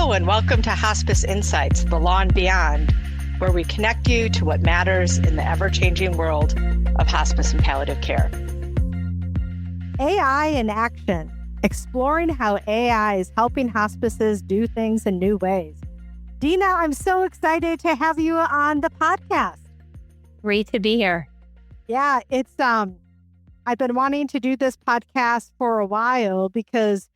Hello, and welcome to Hospice Insights, the Law and Beyond, where we connect you to what matters in the ever-changing world of hospice and palliative care. AI in action, exploring how AI is helping hospices do things in new ways. Dina, I'm so excited to have you on the podcast. Great to be here. Yeah, it's I've been wanting to do this podcast for a while because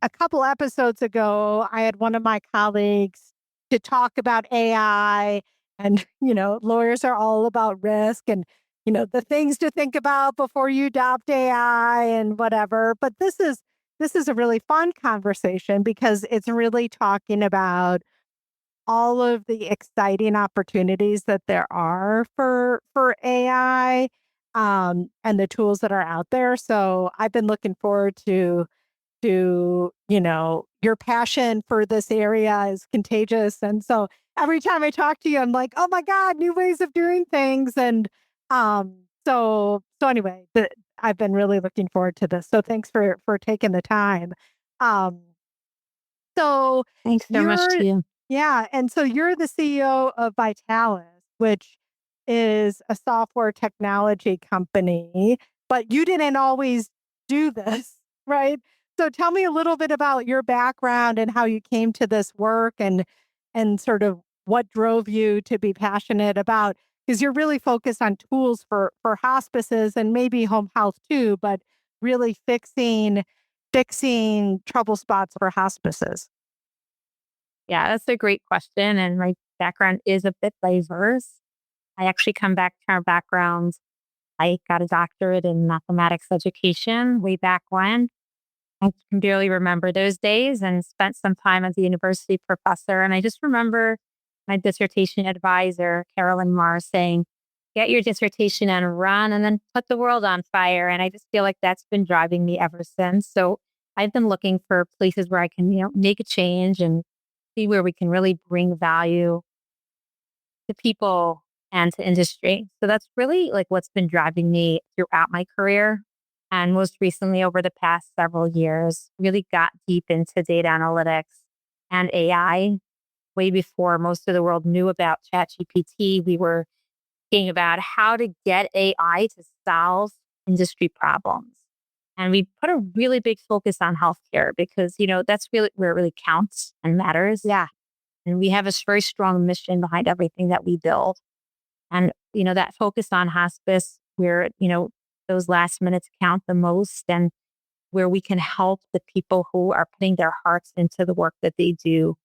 a couple episodes ago, I had one of my colleagues to talk about AI and, lawyers are all about risk and, the things to think about before you adopt AI and whatever. But this is a really fun conversation because it's really talking about all of the exciting opportunities that there are for AI and the tools that are out there. So I've been looking forward to your passion for this area is contagious. And so every time I talk to you, I'm like, oh my God, new ways of doing things. And so anyway, I've been really looking forward to this. So thanks for taking the time. Um, so Thanks so much to you. yeah. And so you're the CEO of Vitalis, which is a software technology company, but you didn't always do this, right? So tell me a little bit about your background and how you came to this work and sort of what drove you to be passionate about, because you're really focused on tools for hospices and maybe home health too, but really fixing trouble spots for hospices. Yeah, that's a great question. And my background is a bit diverse. I actually come back to our backgrounds. I got a doctorate in mathematics education way back when. I can barely remember those days and spent some time as a university professor. And I just remember my dissertation advisor, Carolyn Marr, saying, get your dissertation and run and then put the world on fire. And I just feel like that's been driving me ever since. So I've been looking for places where I can, make a change and see where we can really bring value to people and to industry. So that's really like what's been driving me throughout my career. And most recently, over the past several years, really got deep into data analytics and AI. Way before most of the world knew about ChatGPT, we were thinking about how to get AI to solve industry problems. And we put a really big focus on healthcare because, that's really where it really counts and matters. Yeah. And we have a very strong mission behind everything that we build. And, that focus on hospice where, those last minutes count the most and where we can help the people who are putting their hearts into the work that they do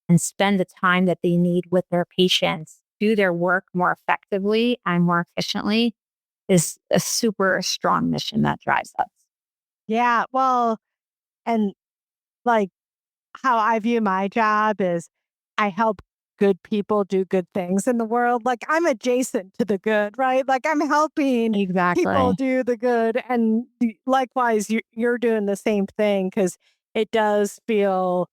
and spend the time that they need with their patients, do their work more effectively and more efficiently is a super strong mission that drives us. Yeah. Well, and like how I view my job is I help good people do good things in the world. Like I'm adjacent to the good, right? Like I'm helping people Exactly. do the good. And likewise, you're doing the same thing because it does feel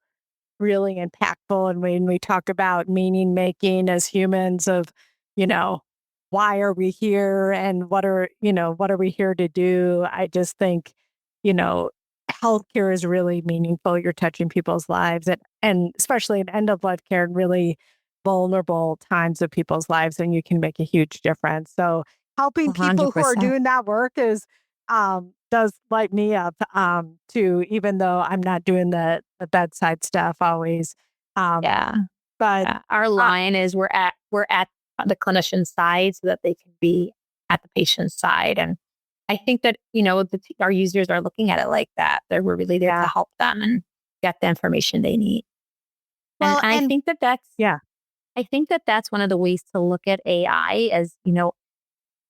really impactful. And when we talk about meaning making as humans of, you know, why are we here and what are we here to do? I just think, you know, healthcare is really meaningful. You're touching people's lives and especially in end of life care and really vulnerable times of people's lives, and you can make a huge difference. So helping people who are 100%. doing that work is does light me up too, even though I'm not doing the bedside stuff always. Um, Yeah. but Yeah. Our uh, line is we're at the clinician side so that they can be at the patient side. And I think that, our users are looking at it like that. We're really there to yeah, help them and get the information they need. And well, I and think that that's, yeah, I think that that's one of the ways to look at AI as,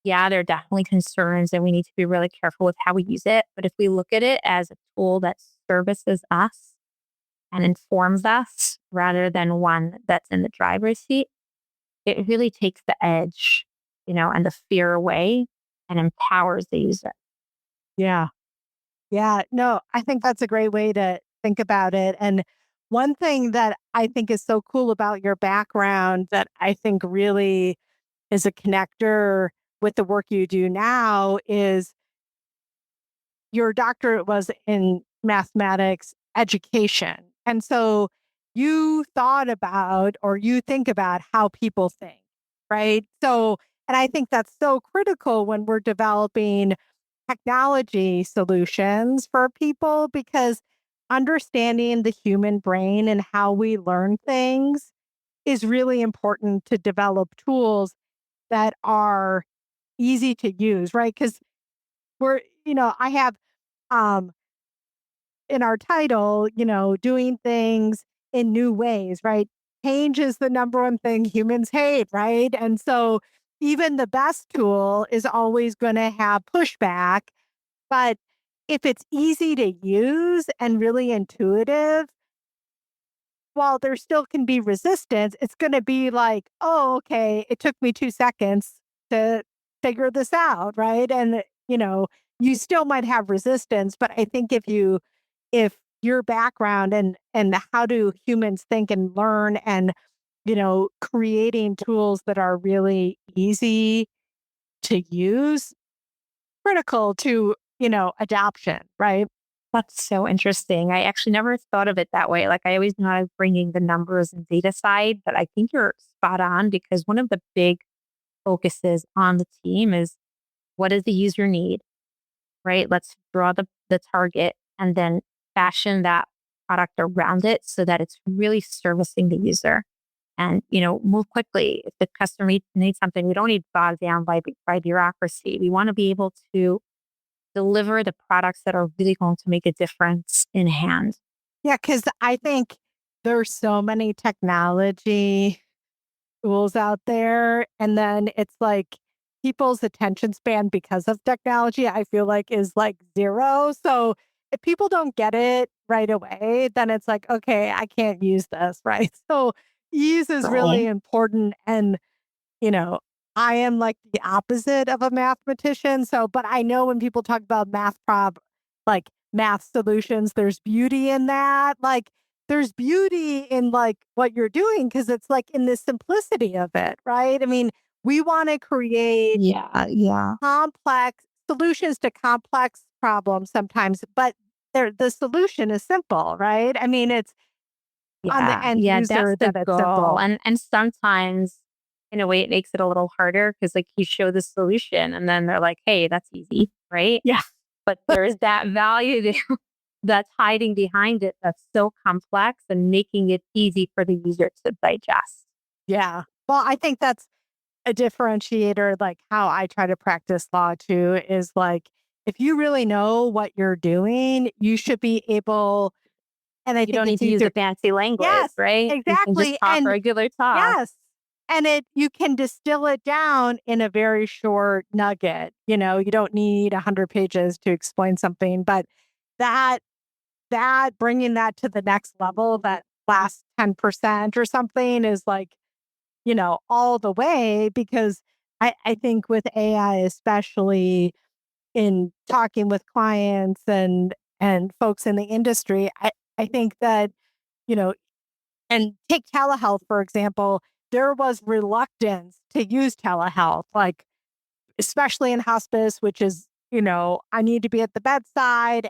yeah, there are definitely concerns and we need to be really careful with how we use it. But if we look at it as a tool that services us and informs us rather than one that's in the driver's seat, it really takes the edge, and the fear away and empowers the user. yeah. Yeah, no, I think that's a great way to think about it. And one thing that I think is so cool about your background that I think really is a connector with the work you do now is your doctorate was in mathematics education. And so you thought about or you think about how people think, right? So, and I think that's so critical when we're developing technology solutions for people because understanding the human brain and how we learn things is really important to develop tools that are easy to use, right? Because I have um in our title, doing things in new ways, right? Change is the number one thing humans hate, right? And so even the best tool is always going to have pushback. But if it's easy to use and really intuitive, while there still can be resistance, it's going to be like, oh, okay, it took me 2 seconds to figure this out, right? And, you still might have resistance, but I think if your background and how do humans think and learn and, creating tools that are really easy to use, critical to, adoption, right? That's so interesting. I actually never thought of it that way. Like I always know I was bringing the numbers and data side, but I think you're spot on because one of the big focuses on the team is what does the user need, right? Let's draw the target and then fashion that product around it so that it's really servicing the user and, move quickly. If the customer needs something, we don't need bogged down by bureaucracy. We want to be able to deliver the products that are really going to make a difference in hand. Yeah, because I think there's so many technology tools out there. And then it's like people's attention span because of technology, I feel like is like zero. So if people don't get it right away, then it's like, okay, I can't use this, right? So use is really Right. important. And you know, I am like the opposite of a mathematician. So, but I know when people talk about like math solutions, there's beauty in that. Like, there's beauty in like what you're doing because it's like in the simplicity of it, right? I mean, we want to create Yeah. Yeah. complex solutions to complex problems sometimes, but the solution is simple, right? I mean, it's on the Yeah. end Yeah. That's user the that it's goal. simple. And sometimes in a way it makes it a little harder because like you show the solution and then they're like, hey, that's easy. Right. Yeah. But there is that value there that's hiding behind it that's so complex and making it easy for the user to digest. Yeah. Well, I think that's a differentiator, like how I try to practice law too, is like if you really know what you're doing, you should be able, and I You think don't need it's to use easier. a fancy language, Yes, right? You can just exactly. talk And regular talk. yes. And you can distill it down in a very short nugget. You don't need 100 pages to explain something, but that, that bringing that to the next level, that last 10% or something is like, all the way because I think with AI, especially in talking with clients and folks in the industry, I think that, you know, and take telehealth, for example, there was reluctance to use telehealth, like especially in hospice, which is, I need to be at the bedside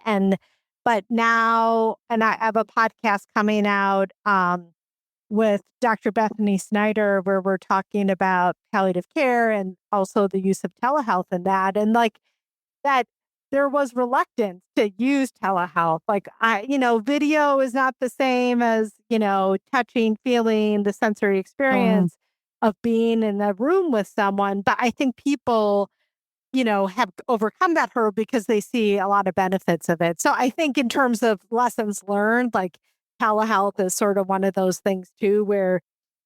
but now, and I have a podcast coming out with Dr. Bethany Snyder, where we're talking about palliative care and also the use of telehealth and that. And like that, there was reluctance to use telehealth. Like, video is not the same as, touching, feeling the sensory Mm, experience of being in a room with someone. But I think people, have overcome that hurdle because they see a lot of benefits of it. So I think in terms of lessons learned, like telehealth is sort of one of those things too, where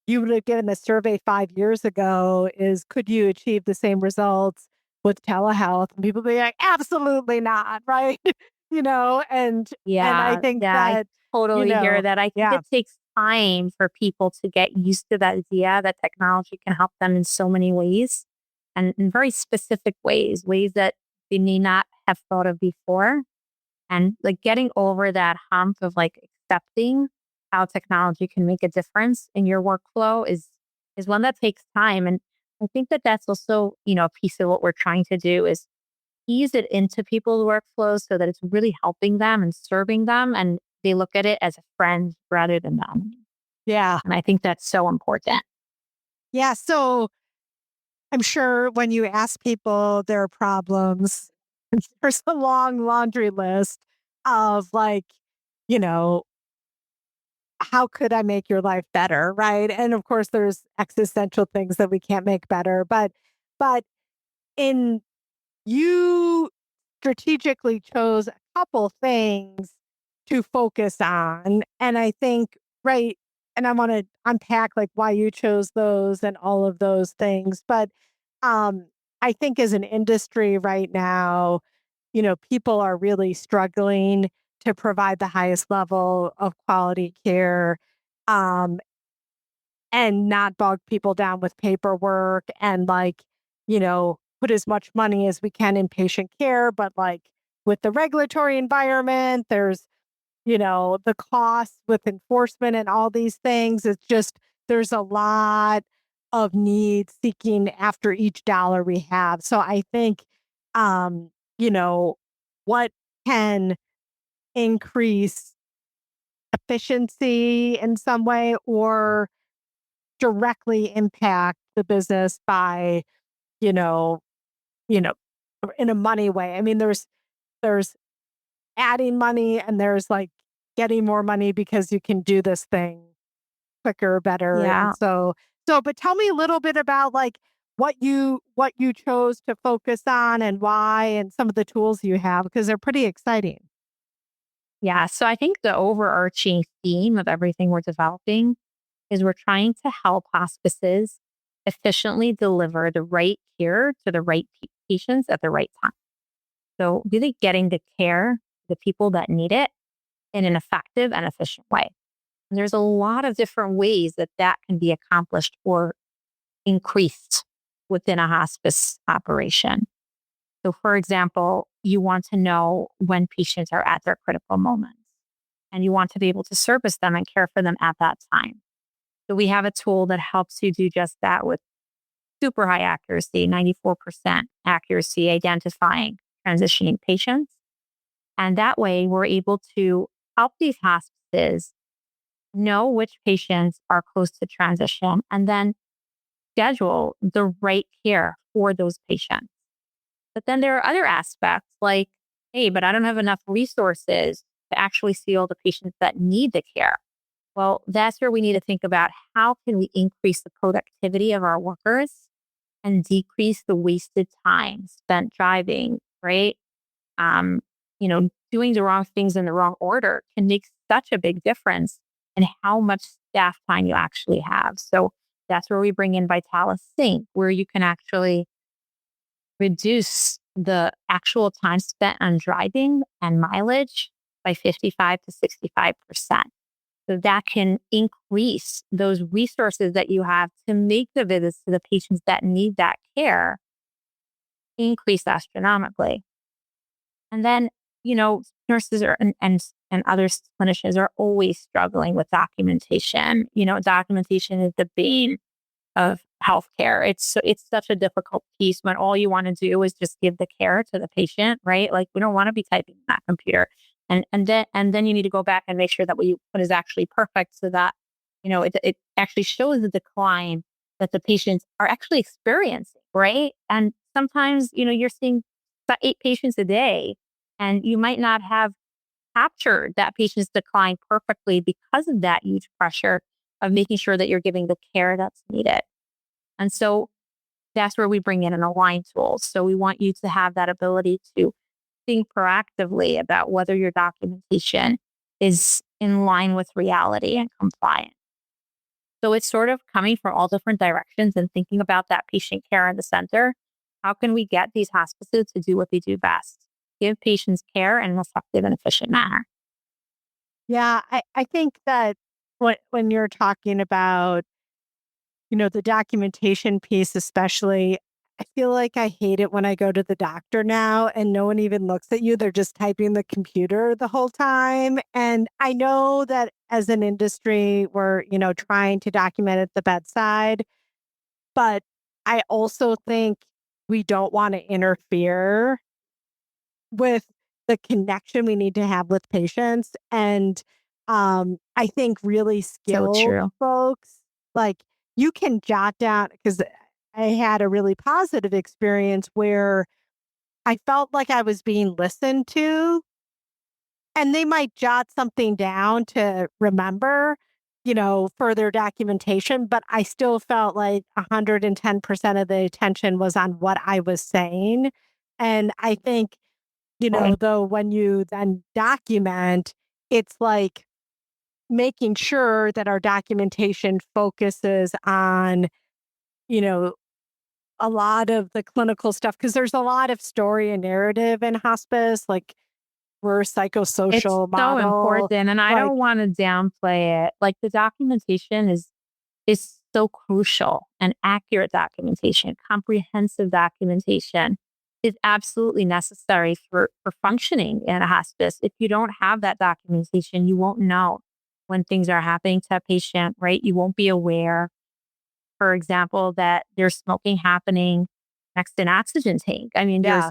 you would have given a survey 5 years ago is could you achieve the same results with telehealth? And people be like, absolutely not, right? And I yeah, think yeah, I that, totally hear that. I think yeah, it takes time for people to get used to that idea that technology can help them in so many ways and in very specific ways that they may not have thought of before. And like getting over that hump of like accepting how technology can make a difference in your workflow is one that takes time. And I think that that's also, a piece of what we're trying to do is ease it into people's workflows so that it's really helping them and serving them and they look at it as a friend rather than them. Yeah. And I think that's so important. Yeah. So I'm sure when you ask people their problems, there's a long laundry list of like, you know, how could I make your life better? Right. And of course there's existential things that we can't make better. But in you strategically chose a couple things to focus on. And I think, right, and I want to unpack like why you chose those and all of those things. But um, I think as an industry right now, people are really struggling to provide the highest level of quality care. Um, and not bog people down with paperwork and like, put as much money as we can in patient care. But like with the regulatory environment, there's, the costs with enforcement and all these things. It's just, there's a lot of need seeking after each dollar we have. So I think, um, what can increase efficiency in some way or directly impact the business by, you know, you know, in a money way. I mean, there's adding money and there's like getting more money because you can do this thing quicker, better. And Yeah. but tell me a little bit about like what you chose to focus on and why and some of the tools you have because they're pretty exciting. Yeah. So I think the overarching theme of everything we're developing is we're trying to help hospices efficiently deliver the right care to the right patients at the right time. So really getting the care to the people that need it in an effective and efficient way. And there's a lot of different ways that that can be accomplished or increased within a hospice operation. So, for example, you want to know when patients are at their critical moments and you want to be able to service them and care for them at that time. So, we have a tool that helps you do just that with super high accuracy, 94% accuracy, identifying transitioning patients. And that way, we're able to help these hospices know which patients are close to transition and then schedule the right care for those patients. But then there are other aspects like, hey, but I don't have enough resources to actually see all the patients that need the care. Well, that's where we need to think about how can we increase the productivity of our workers and decrease the wasted time spent driving, right? Um, doing the wrong things in the wrong order can make such a big difference in how much staff time you actually have. So that's where we bring in Vitalis Sync, where you can actually reduce the actual time spent on driving and mileage by 55 to 65%. So that can increase those resources that you have to make the visits to the patients that need that care increase astronomically. And then, nurses and other clinicians are always struggling with documentation. Documentation is the bane of healthcare. It's such a difficult piece when all you want to do is just give the care to the patient, right? Like we don't want to be typing in that computer. And then you need to go back and make sure that what you put is actually perfect so that, it actually shows the decline that the patients are actually experiencing, right? And sometimes, you're seeing 8 patients a day and you might not have captured that patient's decline perfectly because of that huge pressure of making sure that you're giving the care that's needed. And so that's where we bring in an align tool. So we want you to have that ability to think proactively about whether your documentation is in line with reality and compliant. So it's sort of coming from all different directions and thinking about that patient care in the center. How can we get these hospices to do what they do best? Give patients care in an effective and efficient manner. Yeah, I think that when you're talking about, the documentation piece, especially, I feel like I hate it when I go to the doctor now and no one even looks at you. They're just typing the computer the whole time. And I know that as an industry, we're, trying to document at the bedside, but I also think we don't want to interfere with the connection we need to have with patients. And I think really So skilled true. folks, like you can jot down, because I had a really positive experience where I felt like I was being listened to, and they might jot something down to remember, for their documentation, but I still felt like 110% of the attention was on what I was saying. And I think, Right. though, when you then document, it's like making sure that our documentation focuses on, you know, a lot of the clinical stuff, because there's a lot of story and narrative in hospice, like we're a It's psychosocial so model, important, and I like, don't want to downplay it. Like the documentation is so crucial, and accurate documentation, comprehensive documentation is absolutely necessary for functioning in a hospice. If you don't have that documentation, you won't know when things are happening to a patient, right? You won't be aware, for example, that there's smoking happening next to an oxygen tank. I mean, yeah,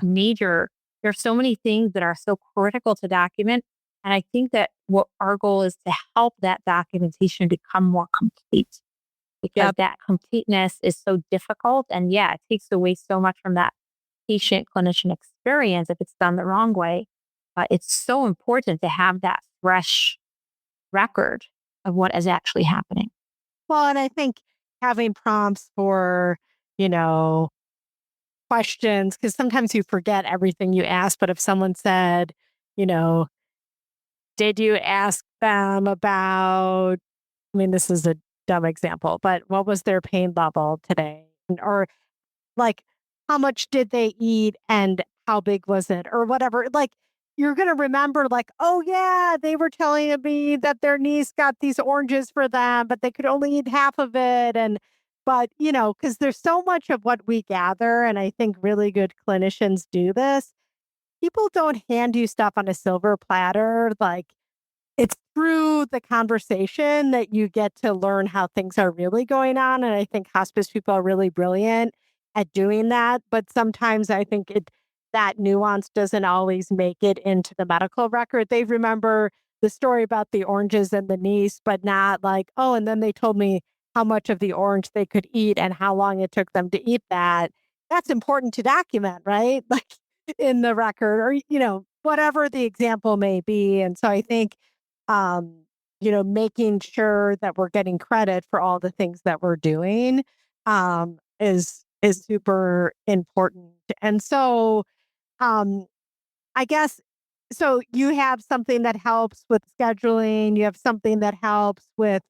there's so many things that are so critical to document. And I think that what our goal is to help that documentation become more complete, because yep. that completeness is so difficult. And yeah, it takes away so much from that patient clinician experience if it's done the wrong way. But it's so important to have that fresh record of what is actually happening. Well, and I think having prompts for, you know, questions, because sometimes you forget everything you asked, but if someone said, you know, did you ask them about, I mean, this is a dumb example, but what was their pain level today? Or like, how much did they eat and how big was it? Or whatever. Like, you're going to remember, like, oh, yeah, they were telling me that their niece got these oranges for them, but they could only eat half of it. But, because there's so much of what we gather, and I think really good clinicians do this. People don't hand you stuff on a silver platter. Like, it's through the conversation that you get to learn how things are really going on, and I think hospice people are really brilliant at doing that, but sometimes I think that nuance doesn't always make it into the medical record. They remember the story about the oranges and the niece, but not like, "Oh, and then they told me how much of the orange they could eat and how long it took them to eat that." That's important to document, right? Like, in the record, or, whatever the example may be, and so I think um, making sure that we're getting credit for all the things that we're doing is super important. And so I guess so you have something that helps with scheduling, you have something that helps with,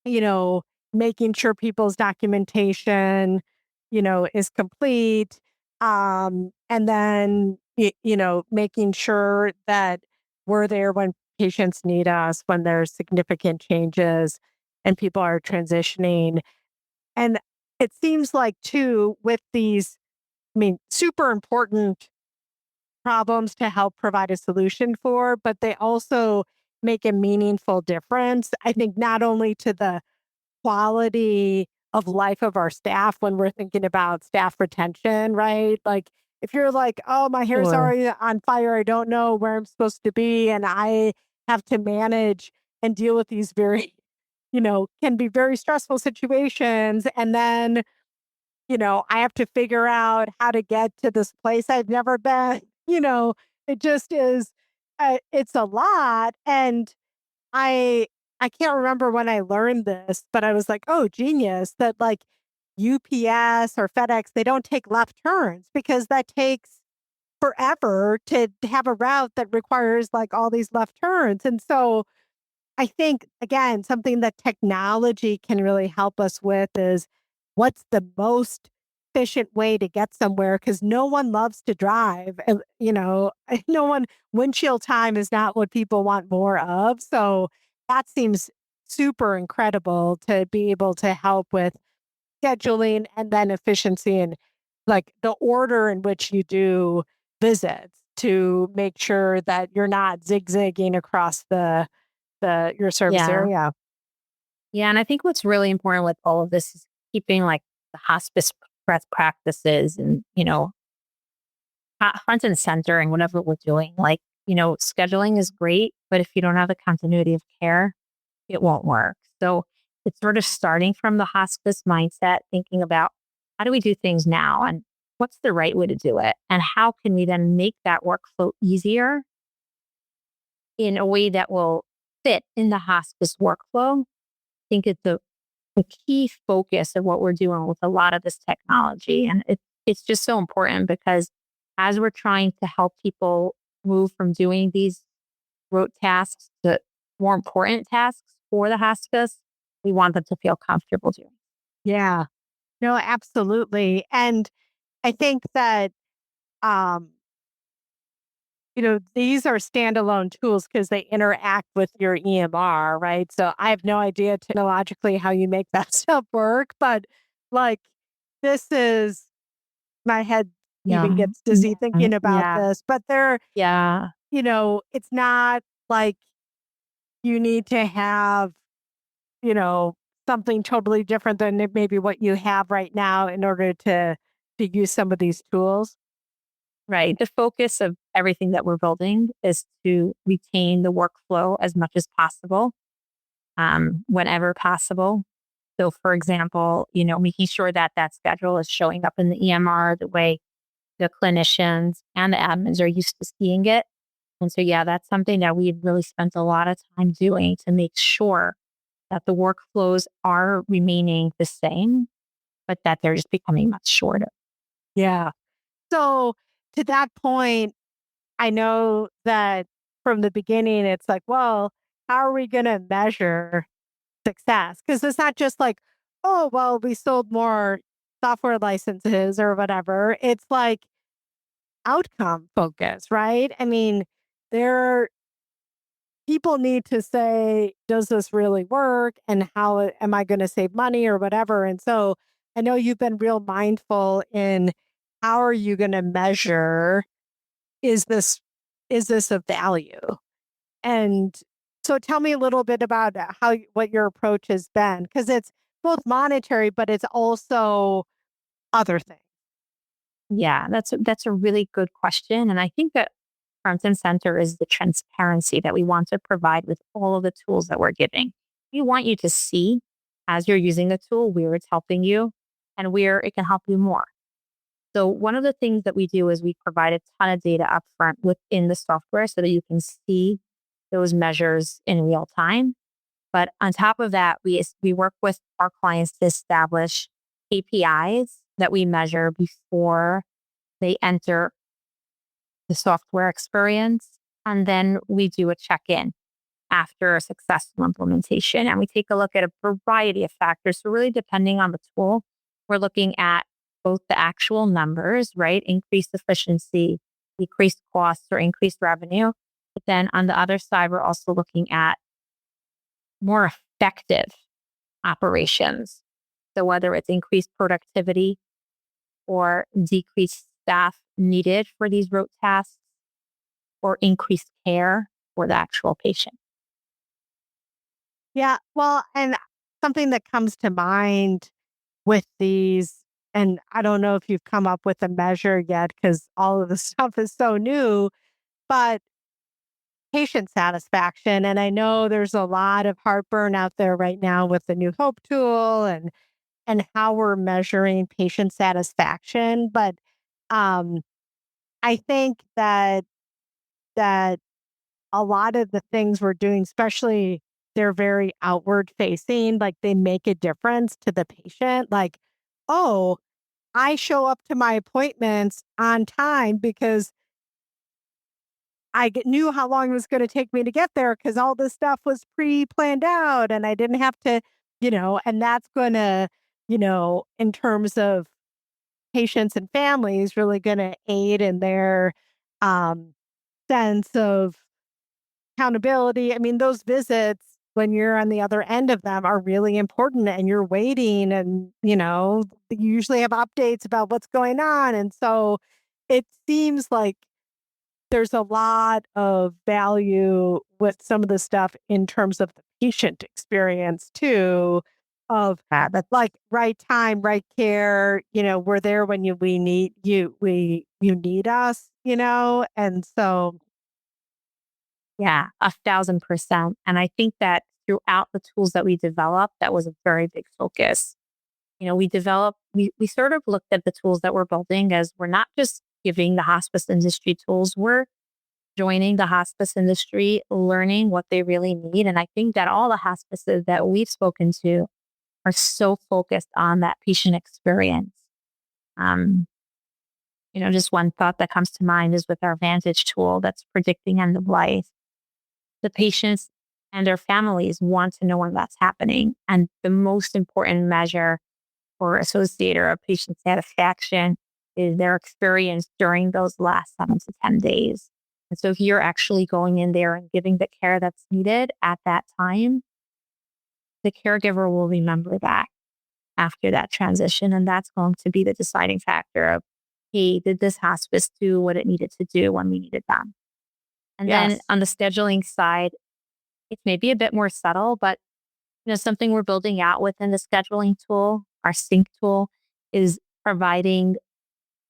you know, making sure people's documentation, is complete. And then, making sure that we're there when patients need us, when there's significant changes and people are transitioning. And it seems like, too, with these, I mean, super important problems to help provide a solution for, but they also make a meaningful difference. I think not only to the quality of life of our staff when we're thinking about staff retention, right? Like if you're like, oh, my hair's Sure. already on fire, I don't know where I'm supposed to be, and I have to manage and deal with these very, can be very stressful situations. And then, I have to figure out how to get to this place I've never been, it just is, it's a lot. And I I can't remember when I learned this, but I was like, "Oh, genius," that like UPS or FedEx, they don't take left turns because that takes forever to have a route that requires like all these left turns. And so I think, again, something that technology can really help us with is what's the most efficient way to get somewhere, because no one loves to drive. And, no one, windshield time is not what people want more of. So that seems super incredible to be able to help with scheduling and then efficiency and like the order in which you do visits to make sure that you're not zigzagging across your service Yeah. area. Yeah. And I think what's really important with all of this is keeping like the hospice best practices and, front and center and whatever we're doing. Like scheduling is great, but if you don't have the continuity of care, it won't work. So it's sort of starting from the hospice mindset, thinking about how do we do things now and what's the right way to do it? And how can we then make that workflow easier in a way that will fit in the hospice workflow? I think it's the key focus of what we're doing with a lot of this technology. And it's just so important because as we're trying to help people move from doing these rote tasks to more important tasks for the hospice, we want them to feel comfortable doing. Yeah. No, absolutely. And I think that, um, these are standalone tools because they interact with your EMR, right? So I have no idea technologically how you make that stuff work, but like this is my head even Yeah. gets dizzy thinking about Yeah. this, but they're, Yeah. it's not like you need to have, you know, something totally different than maybe what you have right now in order to use some of these tools. Right. The focus of everything that we're building is to retain the workflow as much as possible, whenever possible. So, for example, making sure that that schedule is showing up in the EMR the way the clinicians and the admins are used to seeing it. And so, yeah, that's something that we've really spent a lot of time doing to make sure that the workflows are remaining the same, but that they're just becoming much shorter. Yeah. So to that point, I know that from the beginning, it's like, well, how are we going to measure success? Because it's not just like, oh, well, we sold more software licenses or whatever. It's like outcome focus, right? I mean, there people need to say, does this really work? And how am I going to save money or whatever? And so I know you've been real mindful in how are you going to measure is this is this of value? And so tell me a little bit about what your approach has been because it's both monetary but it's also other things. Yeah, that's a really good question. And I think that front and center is the transparency that we want to provide with all of the tools that we're giving. We want you to see as you're using the tool where it's helping you and where it can help you more. So one of the things that we do is we provide a ton of data upfront within the software so that you can see those measures in real time. But on top of that, we work with our clients to establish KPIs that we measure before they enter the software experience. And then we do a check in after a successful implementation. And we take a look at a variety of factors. So, really, depending on the tool, we're looking at both the actual numbers, right? Increased efficiency, decreased costs, or increased revenue. But then on the other side, we're also looking at more effective operations. So, whether it's increased productivity or decreased staff needed for these rote tasks or increased care for the actual patient. Yeah, well, and something that comes to mind with these, and I don't know if you've come up with a measure yet because all of the stuff is so new, but patient satisfaction. And I know there's a lot of heartburn out there right now with the new Hope tool and how we're measuring patient satisfaction. But um, I think that a lot of the things we're doing, especially they're very outward facing, like they make a difference to the patient. Like, oh, I show up to my appointments on time because knew how long it was going to take me to get there because all this stuff was pre-planned out and I didn't have to, and that's going to, in terms of patients and families, really going to aid in their um, sense of accountability. I mean, those visits when you're on the other end of them are really important and you're waiting and, you usually have updates about what's going on. And so it seems like there's a lot of value with some of the stuff in terms of the patient experience too, of That's like right time, right care, we're there when we need you, you need us, and so Yeah, 1,000%. And I think that throughout the tools that we developed, that was a very big focus. We sort of looked at the tools that we're building as we're not just giving the hospice industry tools, we're joining the hospice industry, learning what they really need. And I think that all the hospices that we've spoken to are so focused on that patient experience. Um, just one thought that comes to mind is with our Vantage tool that's predicting end of life. The patients and their families want to know when that's happening. And the most important measure or associator of patient satisfaction is their experience during those last 7 to 10 days. And so if you're actually going in there and giving the care that's needed at that time, the caregiver will remember that after that transition. And that's going to be the deciding factor of, hey, did this hospice do what it needed to do when we needed them? And then Yes. on the scheduling side, it may be a bit more subtle, but something we're building out within the scheduling tool, our sync tool, is providing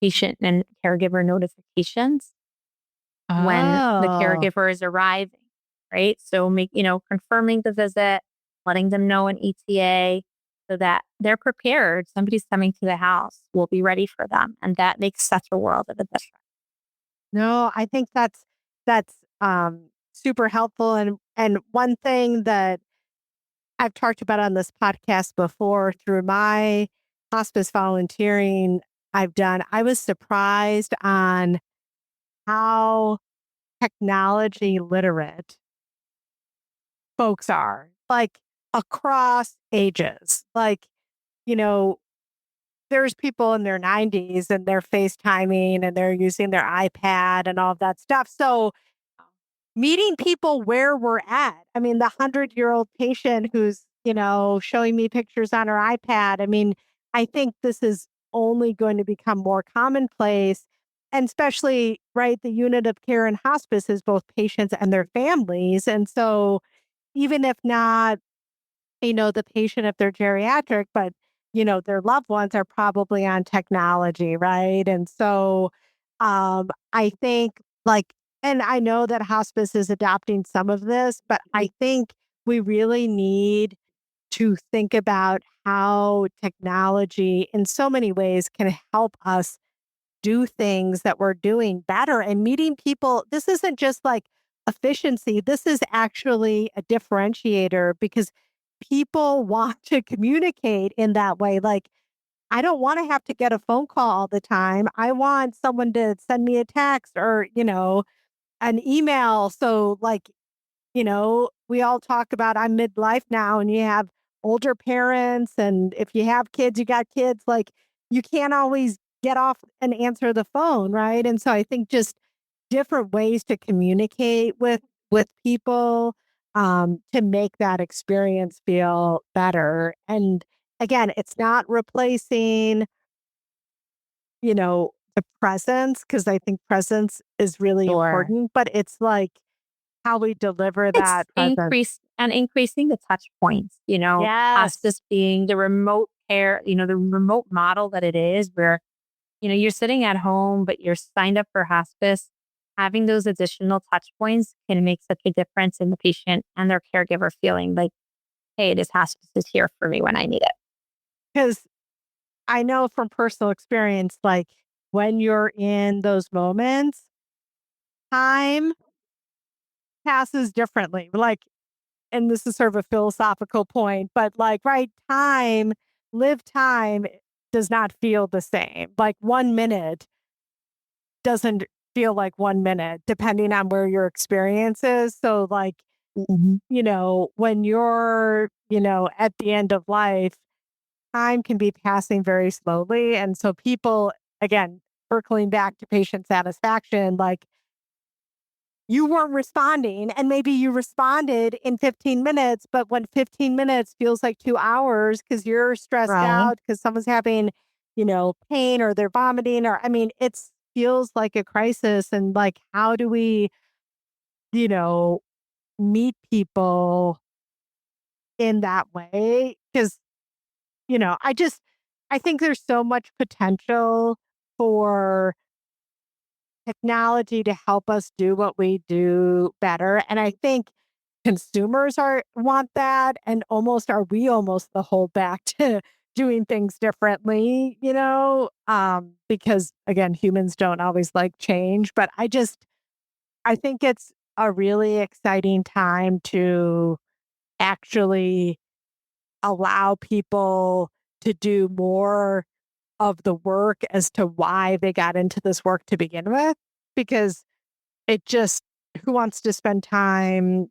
patient and caregiver notifications when the Oh, caregiver is arriving, right? So confirming the visit, letting them know an ETA so that they're prepared. Somebody's coming to the house, we'll be ready for them. And that makes such a world of a difference. no, I think that's super helpful. And one thing that I've talked about on this podcast before through my hospice volunteering I've done, I was surprised on how technology literate folks are, like across ages. Like, you know, there's people in their 90s and they're FaceTiming and they're using their iPad and all of that stuff. So, meeting people where we're at. I mean, the 100-year-old patient who's, showing me pictures on her iPad. I mean, I think this is only going to become more commonplace. And especially, right, the unit of care in hospice is both patients and their families. And so, even if not, the patient, if they're geriatric, but, their loved ones are probably on technology, right? And so, I think like, and I know that hospice is adopting some of this, but I think we really need to think about how technology in so many ways can help us do things that we're doing better and meeting people. This isn't just like efficiency. This is actually a differentiator because people want to communicate in that way. Like, I don't want to have to get a phone call all the time. I want someone to send me a text or, an email. So, like, we all talk about I'm midlife now and you have older parents. And if you have kids, you got kids. Like, you can't always get off and answer the phone. Right. And so I think just different ways to communicate with people to make that experience feel better. And again, it's not replacing, the presence because I think presence is really Sure. important, but it's like how we deliver It's that presence. increasing the touch points, Yes. hospice being the remote care, the remote model that it is where, you're sitting at home, but you're signed up for hospice. Having those additional touch points can make such a difference in the patient and their caregiver feeling like, hey, this hospice is here for me when I need it. Because I know from personal experience, like when you're in those moments, time passes differently. Like, and this is sort of a philosophical point, but like, right, lived time does not feel the same. Like 1 minute doesn't feel like 1 minute, depending on where your experience is. So, like, Mhm. when you're, at the end of life, time can be passing very slowly. And so people, again, circling back to patient satisfaction, like you weren't responding and maybe you responded in 15 minutes, but when 15 minutes feels like 2 hours because you're stressed Right. out because someone's having, pain or they're vomiting or, I mean, it feels like a crisis. And like, how do we, you know, meet people in that way? Because, I think there's so much potential for technology to help us do what we do better. And I think consumers want that, and we almost the hold back to doing things differently, because again, humans don't always like change. But I think it's a really exciting time to actually allow people to do more of the work as to why they got into this work to begin with, because it just, who wants to spend time,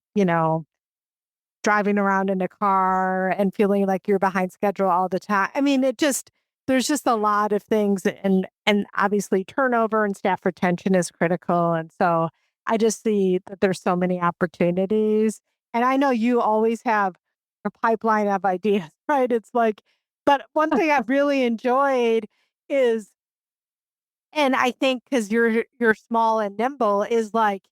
driving around in a car and feeling like you're behind schedule all the time? I mean, there's just a lot of things, and obviously turnover and staff retention is critical. And so I just see that there's so many opportunities. And I know you always have a pipeline of ideas, right? It's like, but one thing I've really enjoyed is, and I think because you're small and nimble, is like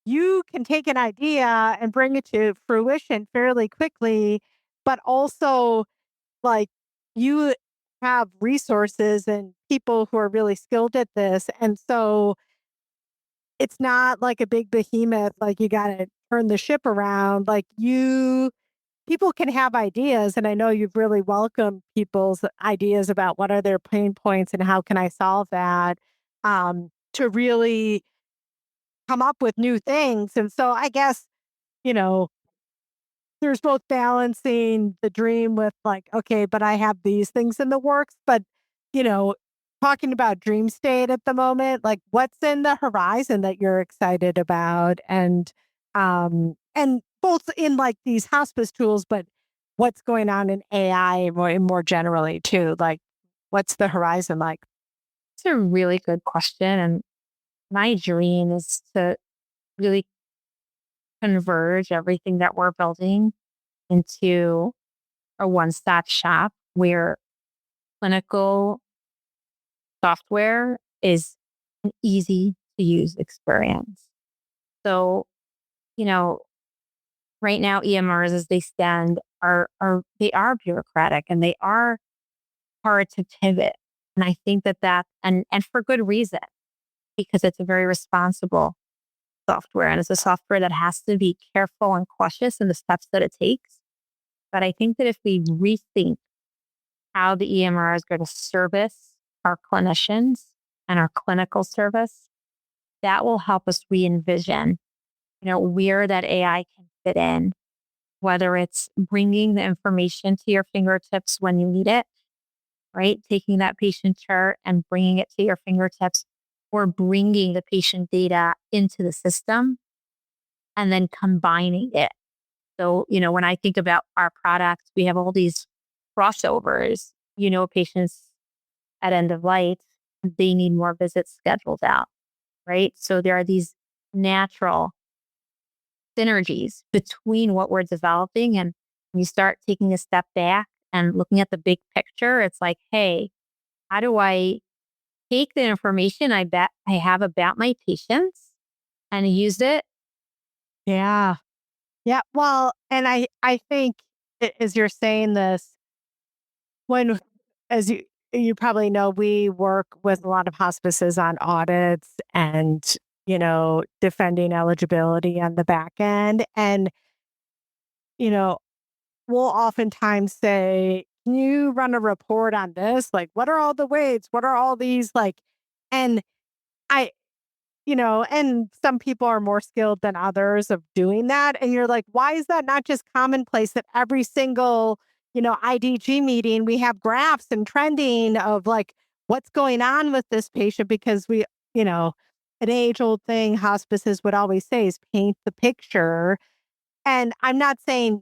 you can take an idea and bring it to fruition fairly quickly, but also like you have resources and people who are really skilled at this. And so it's not like a big behemoth, like you got to turn the ship around. People can have ideas. And I know you've really welcomed people's ideas about what are their pain points and how can I solve that, to really come up with new things. And so I guess, you know, there's both balancing the dream with like, okay, but I have these things in the works. But, you know, talking about dream state at the moment, like what's in the horizon that you're excited about? And both in like these hospice tools, but what's going on in AI more generally too? Like, what's the horizon like? It's a really good question. And my dream is to really converge everything that we're building into a one-stop shop where clinical software is an easy to use experience. So, you know, right now EMRs as they stand they are bureaucratic and they are hard to pivot. And I think and for good reason, because it's a very responsible software and it's a software that has to be careful and cautious in the steps that it takes. But I think that if we rethink how the EMR is going to service our clinicians and our clinical service, that will help us re-envision, where that AI can fit in, whether it's bringing the information to your fingertips when you need it, right? Taking that patient chart and bringing it to your fingertips, or bringing the patient data into the system and then combining it. So, when I think about our product, we have all these crossovers, patients at end of life, they need more visits scheduled out, right? So there are these natural synergies between what we're developing. And when you start taking a step back and looking at the big picture, it's like, hey, how do I take the information I have about my patients and use it? Yeah. Yeah. Well, and I think as you're saying this, when, as you probably know, we work with a lot of hospices on audits and, defending eligibility on the back end. And, you know, we'll oftentimes say, can you run a report on this? Like, what are all the weights? What are all these and I, and some people are more skilled than others of doing that. And you're like, why is that not just commonplace that every single, IDG meeting, we have graphs and trending of like what's going on with this patient? Because an age old thing hospices would always say is paint the picture. And I'm not saying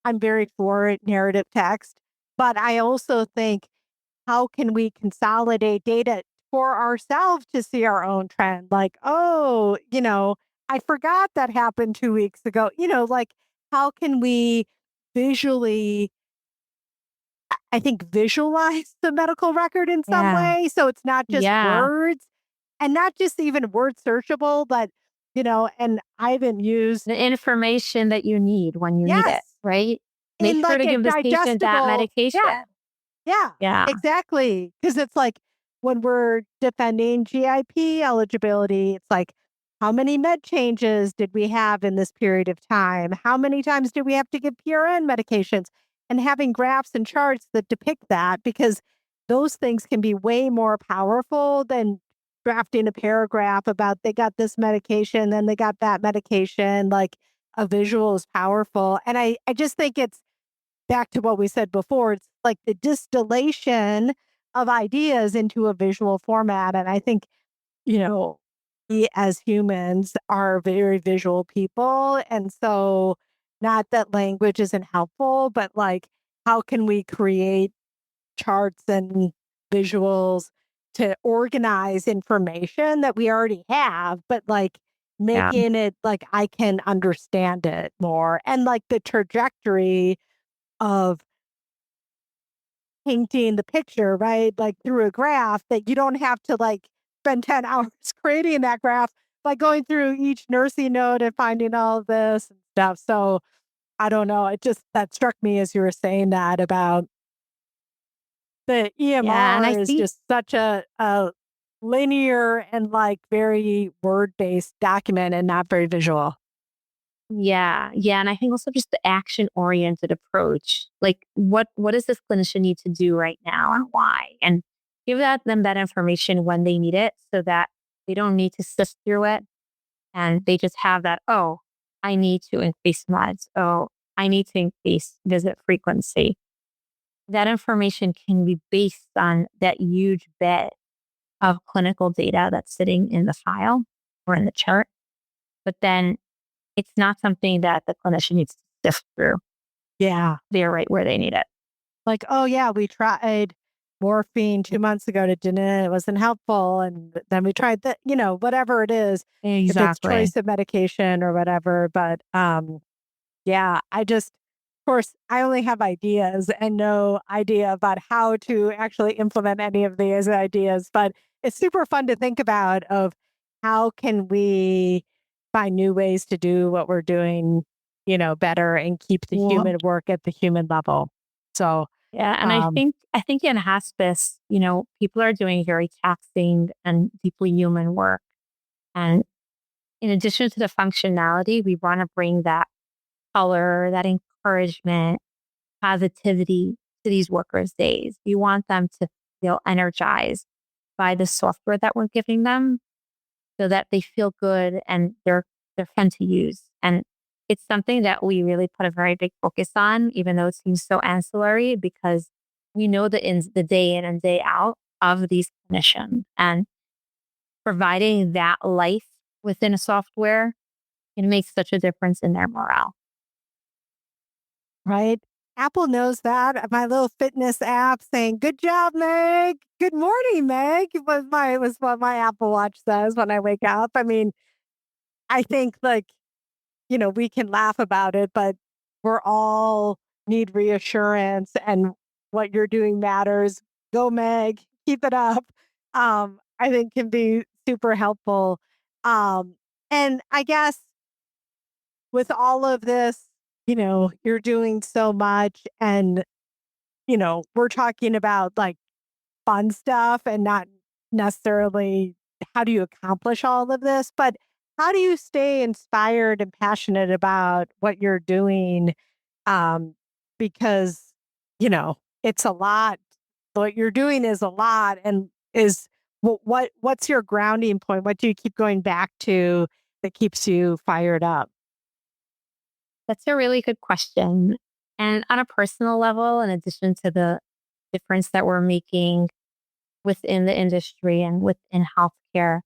I'm very for narrative text, but I also think, how can we consolidate data for ourselves to see our own trend? Like, oh, I forgot that happened 2 weeks ago. Like, how can we visually, I think, visualize the medical record in some Yeah. way? So it's not just Yeah. words, and not just even word searchable, but, and I haven't used, The information that you need when you need yes, it, right? Make in sure like to a give this patient that digestible, medication. yeah, yeah, Yeah. exactly. Because it's like, when we're defending GIP eligibility, it's like, how many med changes did we have in this period of time? How many times do we have to give PRN medications? And having graphs and charts that depict that, because those things can be way more powerful than drafting a paragraph about they got this medication, then they got that medication. Like a visual is powerful. And I just think it's back to what we said before. It's like the distillation of ideas into a visual format. And I think, we as humans are very visual people. And so, not that language isn't helpful, but like, how can we create charts and visuals to organize information that we already have, but like Yeah. making it like I can understand it more, and like the trajectory of painting the picture, right? Like through a graph that you don't have to like spend 10 hours creating that graph by going through each nursing note and finding all of this and stuff. So I don't know. It just that struck me as you were saying that about the Yeah. And I EMR is think, just such a linear and like very word based document and not very visual. yeah. Yeah. And I think also just the action oriented approach. Like what does this clinician need to do right now and why? And give them that information when they need it so that they don't need to sift through it and they just have that, oh, I need to increase meds. Oh, I need to increase visit frequency. That information can be based on that huge bed of clinical data that's sitting in the file or in the chart. But then it's not something that the clinician needs to sift through. Yeah. They're right where they need it. Like, oh yeah, we tried morphine 2 months ago and it didn't, it wasn't helpful. And then we tried that, whatever it is, if it's Exactly. choice of medication or whatever. But yeah, of course, I only have ideas and no idea about how to actually implement any of these ideas. But it's super fun to think about of how can we find new ways to do what we're doing, better and keep the Well, human work at the human level. So, yeah. And um, I think in hospice, people are doing very taxing and deeply human work. And in addition to the functionality, we want to bring that color, that encouragement, positivity to these workers' days. We want them to feel energized by the software that we're giving them so that they feel good and they're fun to use. And it's something that we really put a very big focus on, even though it seems so ancillary, because we know the day in and day out of these clinicians and providing that life within a software can make such a difference in their morale. right? Apple knows that. My little fitness app saying, "Good job, Meg. Good morning, Meg," was what my Apple Watch says when I wake up. I mean, I think like, we can laugh about it, but we're all need reassurance and what you're doing matters. Go, Meg. Keep it up. I think can be super helpful. Um, and I guess with all of this, you're doing so much and, we're talking about like fun stuff and not necessarily how do you accomplish all of this, but how do you stay inspired and passionate about what you're doing? Um, because, it's a lot. What you're doing is a lot and is what's your grounding point? What do you keep going back to that keeps you fired up? That's a really good question. And on a personal level, in addition to the difference that we're making within the industry and within healthcare,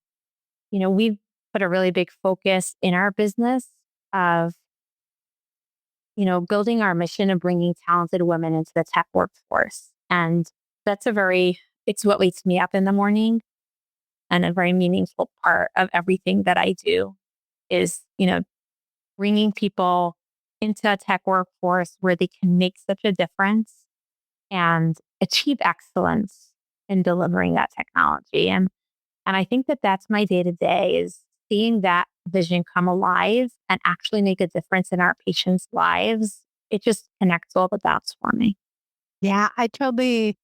we've put a really big focus in our business of, building our mission of bringing talented women into the tech workforce. And that's it's what wakes me up in the morning and a very meaningful part of everything that I do is, bringing people into a tech workforce where they can make such a difference and achieve excellence in delivering that technology. And I think that that's my day to day is seeing that vision come alive and actually make a difference in our patients' lives. It just connects all the dots for me. Yeah, I totally.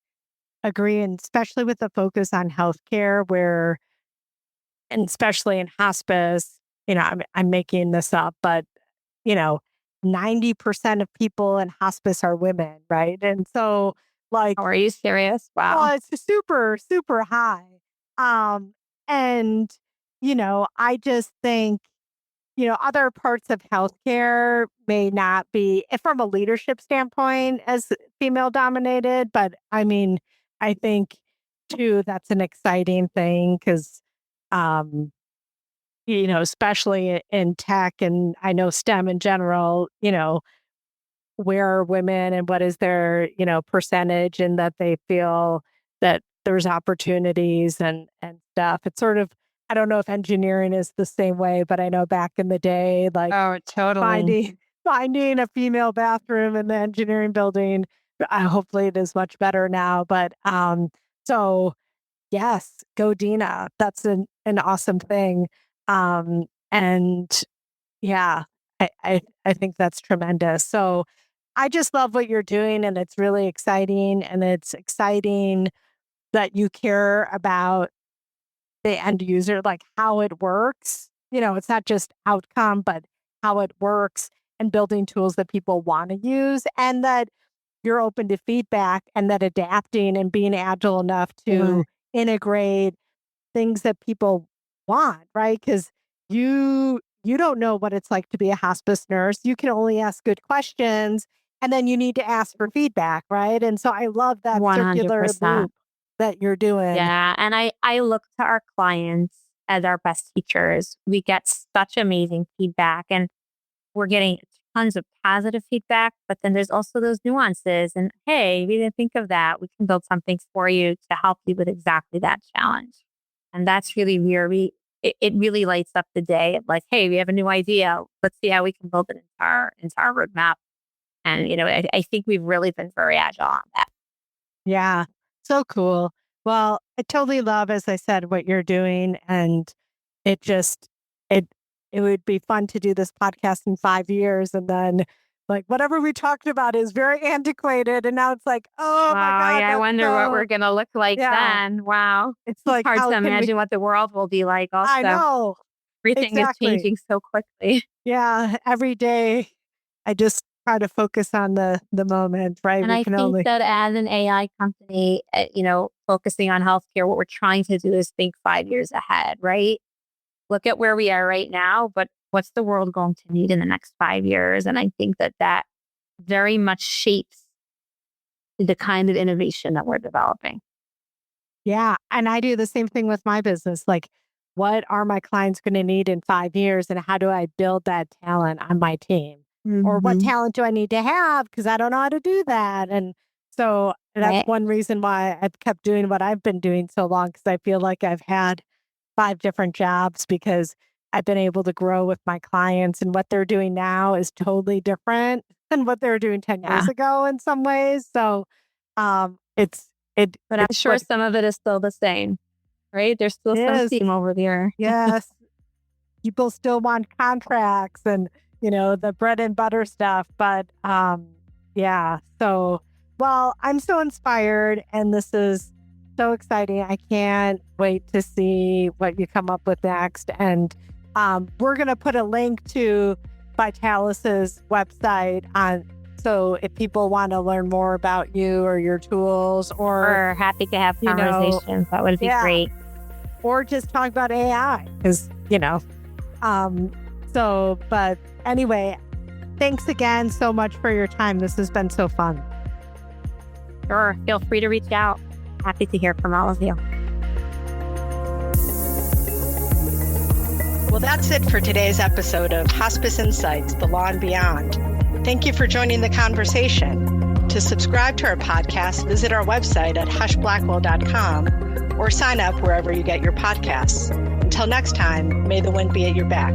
agree. And especially with the focus on healthcare, and especially in hospice, I'm making this up, but, you know, 90% of people in hospice are women, right? And so, like, Oh, are you serious? Wow. well, it's super, super high. Um, and, I just think, other parts of healthcare may not be, if from a leadership standpoint, as female dominated. But I mean, I think too, that's an exciting thing because, um, especially in tech and I know STEM in general, where are women and what is their, percentage and that they feel that there's opportunities and stuff. It's sort of, I don't know if engineering is the same way, but I know back in the day, like Oh, totally. finding a female bathroom in the engineering building. Hopefully it is much better now. But so yes, go Dina. That's an awesome thing. And yeah, I think that's tremendous. So I just love what you're doing and it's really exciting. And it's exciting that you care about the end user, like how it works. It's not just outcome, but how it works and building tools that people want to use and that you're open to feedback and that adapting and being agile enough to integrate things that people want, right? Because you don't know what it's like to be a hospice nurse. You can only ask good questions and then you need to ask for feedback, right? And so I love that circular 100%. loop that you're doing. Yeah. And I look to our clients as our best teachers. We get such amazing feedback and we're getting tons of positive feedback, but then there's also those nuances. And hey, we didn't think of that. We can build something for you to help you with exactly that challenge. And that's really where it really lights up the day of like, hey, we have a new idea. Let's see how we can build it into our roadmap. And, I think we've really been very agile on that. Yeah. So cool. Well, I totally love, as I said, what you're doing. And it just, it would be fun to do this podcast in 5 years. And then like whatever we talked about is very antiquated. And now it's like, oh my Wow. God. Yeah. I wonder what we're going to look like then. Wow. It's like, Hard how to can we? imagine what the world will be like also. I know. Everything is Exactly. changing so quickly. Yeah. Every day I just try to focus on the moment, right? And I think that as an AI company, focusing on healthcare, what we're trying to do is think 5 years ahead, right? Look at where we are right now, but what's the world going to need in the next 5 years? And I think that very much shapes the kind of innovation that we're developing. Yeah. And I do the same thing with my business. Like, what are my clients going to need in 5 years? And how do I build that talent on my team? Or what talent do I need to have? Because I don't know how to do that. And so that's one reason why I've kept doing what I've been doing so long, because I feel like I've had 5 different jobs because I've been able to grow with my clients. And what they're doing now is totally different than what they were doing 10 years ago in some ways. So but I'm sure some of it is still the same, right? There's still some theme over there. Yes. People still want contracts and, the bread and butter stuff. But yeah. So, well, I'm so inspired and this is so exciting. I can't wait to see what you come up with next. And we're going to put a link to Vitalis's website so if people want to learn more about you or your tools or we're happy to have conversations, that would be great. Or just talk about AI because, but anyway, thanks again so much for your time. This has been so fun. Sure. Feel free to reach out. Happy to hear from all of you. Well, that's it for today's episode of Hospice Insights, The Law and Beyond. Thank you for joining the conversation. To subscribe to our podcast, visit our website at hushblackwell.com or sign up wherever you get your podcasts. Until next time, may the wind be at your back.